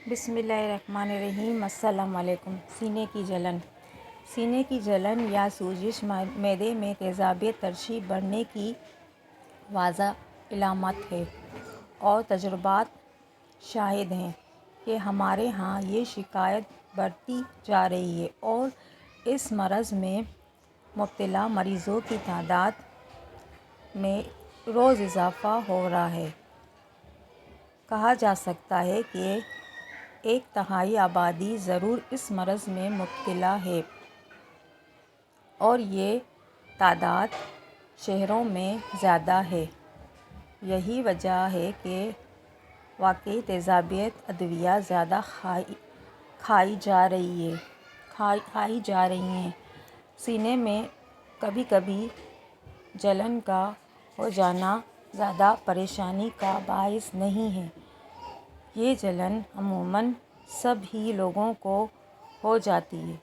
بسم اللہ الرحمن الرحیم۔ السلام علیکم۔ سینے کی جلن یا سوزش معدے میں تیزابیت ترشح بڑھنے کی واضح علامت ہے، اور تجربات شاہد ہیں کہ ہمارے ہاں یہ شکایت بڑھتی جا رہی ہے اور اس مرض میں مبتلا مریضوں کی تعداد میں روز اضافہ ہو رہا ہے۔ کہا جا سکتا ہے کہ 1/3 آبادی ضرور اس مرض میں مبتلا ہے، اور یہ تعداد شہروں میں زیادہ ہے۔ یہی وجہ ہے کہ واقعی تیزابیت ادویات زیادہ کھائی جا رہی ہیں۔ سینے میں کبھی کبھی جلن کا ہو جانا زیادہ پریشانی کا باعث نہیں ہے۔ یہ جلن عموماً سب ہی لوگوں کو ہو جاتی ہے،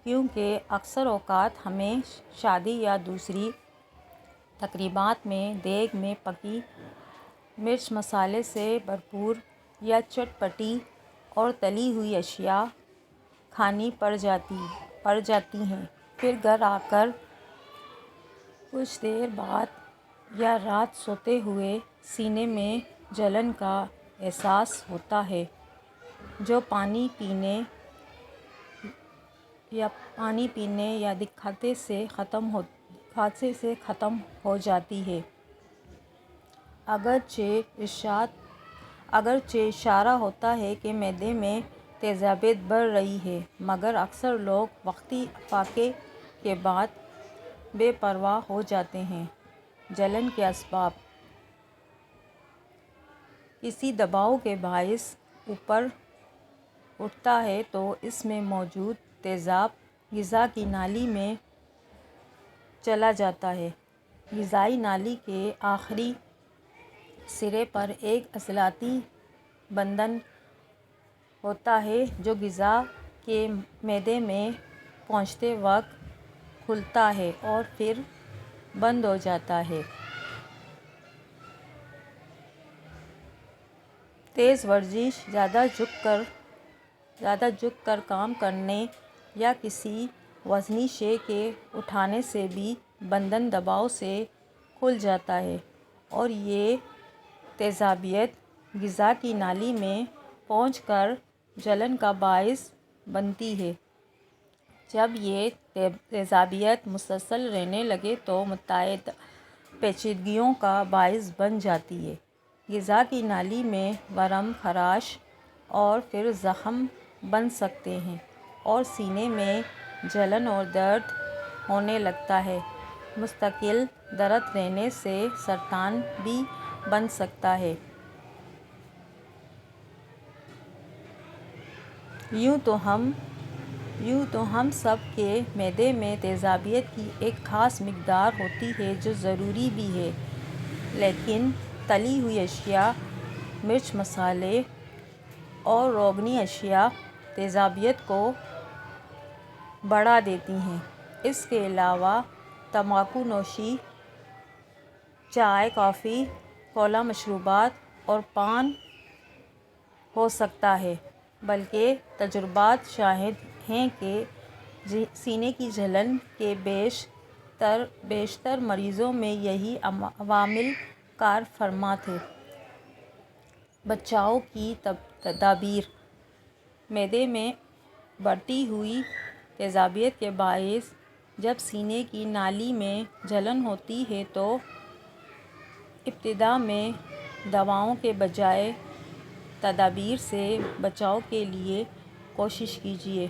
کیونکہ اکثر اوقات ہمیں شادی یا دوسری تقریبات میں دیگ میں پکی مرچ مسالے سے بھرپور یا چٹپٹی اور تلی ہوئی اشیاء کھانی پڑ جاتی ہیں۔ پھر گھر آ کر کچھ دیر بعد یا رات سوتے ہوئے سینے میں جلن کا احساس ہوتا ہے، جو پانی پینے یا کھاتے سے ختم ہو جاتی ہے۔ اگرچہ اشارہ ہوتا ہے کہ معدے میں تیزابیت بڑھ رہی ہے، مگر اکثر لوگ وقتی افاقے کے بعد بے پرواہ ہو جاتے ہیں۔ جلن کے اسباب: کسی دباؤ کے باعث اوپر اٹھتا ہے تو اس میں موجود تیزاب غذا کی نالی میں چلا جاتا ہے۔ غذائی نالی کے آخری سرے پر ایک عضلاتی بندھن ہوتا ہے جو غذا کے معدے میں پہنچتے وقت کھلتا ہے اور پھر بند ہو جاتا ہے۔ تیز ورزش، زیادہ جھک کر کام کرنے یا کسی وزنی شے کے اٹھانے سے بھی بندھن دباؤ سے کھل جاتا ہے، اور یہ تیزابیت غذا کی نالی میں پہنچ کر جلن کا باعث بنتی ہے۔ جب یہ تیزابیت مسلسل رہنے لگے تو متعدد پیچیدگیوں کا باعث بن جاتی ہے۔ غذا کی نالی میں ورم، خراش اور پھر زخم بن سکتے ہیں، اور سینے میں جلن اور درد ہونے لگتا ہے۔ مستقل درد رہنے سے سرطان بھی بن سکتا ہے۔ یوں تو ہم سب کے معدے میں تیزابیت کی ایک خاص مقدار ہوتی ہے جو ضروری بھی ہے، لیکن تلی ہوئی اشیاء، مرچ مسالے اور روغنی اشیاء تیزابیت کو بڑھا دیتی ہیں۔ اس کے علاوہ تمباکو نوشی، چائے، کافی، کولا مشروبات اور پان ہو سکتا ہے۔ بلکہ تجربات شاہد ہیں کہ سینے کی جلن کے بیشتر مریضوں میں یہی عوامل کار فرما ہیں۔ بچاؤ کی تدابیر: معدے میں بڑھتی ہوئی تیزابیت کے باعث جب سینے کی نالی میں جلن ہوتی ہے تو ابتدا میں دواؤں کے بجائے تدابیر سے بچاؤ کے لیے کوشش کیجیے۔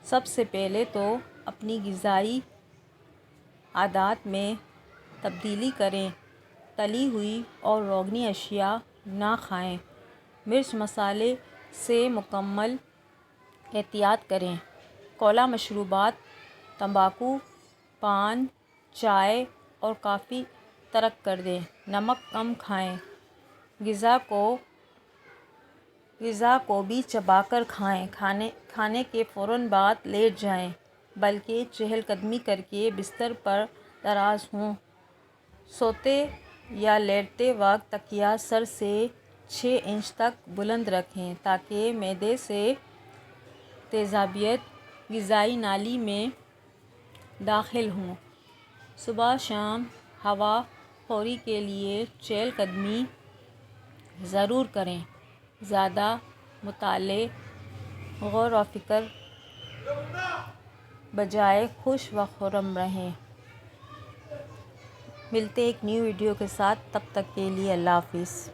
سب سے پہلے تو اپنی غذائی عادات میں تبدیلی کریں۔ تلی ہوئی اور روغنی اشیاء نہ کھائیں۔ مرچ مسالے سے مکمل احتیاط کریں۔ کولا مشروبات، تمباکو، پان، چائے اور کافی ترک کر دیں۔ نمک کم کھائیں۔ غذا کو بھی چبا کر کھائیں۔ کھانے کے فوراً بعد لیٹ جائیں، بلکہ چہل قدمی کرکے بستر پر دراز ہوں۔ سوتے یا لیٹتے وقت تکیہ سر سے 6 انچ تک بلند رکھیں تاکہ معدے سے تیزابیت غذائی نالی میں داخل ہوں۔ صبح شام ہوا خوری کے لیے چہل قدمی ضرور کریں۔ زیادہ مطالعے، غور و فکر بجائے خوش و خرم رہیں۔ ملتے ایک نیو ویڈیو کے ساتھ، تب تک کے لیے اللہ حافظ۔